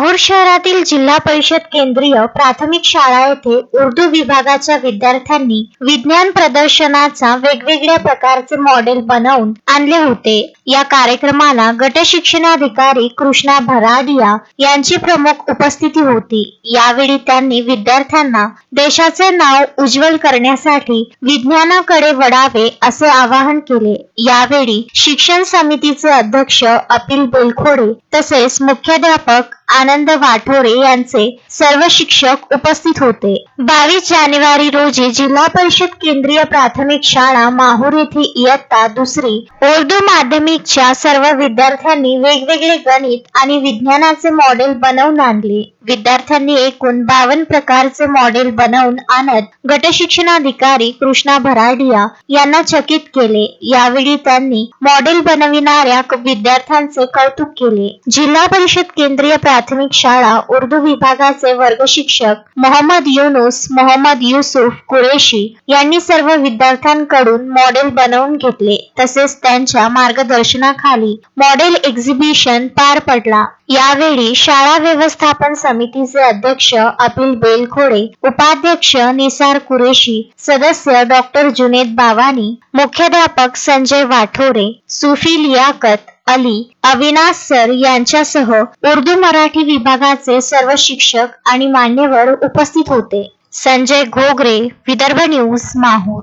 माहूर शहरातील जिल्हा परिषद केंद्रीय प्राथमिक शाळा येथे उर्दू विभागाच्या विद्यार्थ्यांनी विज्ञान प्रदर्शनाचा वेगवेगळ्या प्रकारचे मॉडेल बनवून आणले होते। या कार्यक्रमाला गट शिक्षणाधिकारी कृष्णा भराडिया यांची प्रमुख उपस्थिती होती। यावेळी त्यांनी विद्यार्थ्यांना देशाचे नाव उज्ज्वल करण्यासाठी विज्ञानाकडे वळावे असे आवाहन केले। यावेळी शिक्षण समितीचे अध्यक्ष अपिल बेलखोडे तसेच मुख्याध्यापक आनंद वाठोरे यांचे सर्व शिक्षक उपस्थित होते। 22 जानेवारी रोजी जिल्हा परिषद केंद्रीय प्राथमिक शाळा माहूर येथे इयत्ता दुसरी उर्दू माध्यमिकच्या सर्व विद्यार्थ्यांनी वेगवेगळे गणित आणि विज्ञानाचे मॉडेल बनवून आणले। विद्यार्थ्यांनी एकूण 52 प्रकारचे मॉडेल बनवून आणत गट शिक्षणाधिकारी कृष्णा भराडिया यांना चकित केले। यावेळी त्यांनी मॉडेल बनविणाऱ्या विद्यार्थ्यांचे कौतुक केले। जिल्हा परिषद केंद्रीय प्राथमिक शाळा उर्दू विभागाचे वर्ग शिक्षक मोहम्मद युनुस मोहम्मद युसुफ कुरेशी यांनी सर्व विद्यार्थ्यांकडून मॉडेल बनवून घेतले। तसेच त्यांच्या मार्गदर्शनाखाली मॉडेल एक्झिबिशन पार पडला। यावेळी शाळा व्यवस्थापन समितीचे अध्यक्ष अपिल बेलखोडे, उपाध्यक्ष निसार कुरेशी, सदस्य डॉक्टर जुनेद बावानी, मुख्याध्यापक संजय वाठोरे, सुफी लियाकत अली, अविनाश सर यांच्यासह उर्दू मराठी विभागाचे सर्व शिक्षक आणि मान्यवर उपस्थित होते। संजय घोगरे, विदर्भ न्यूज, माहूर।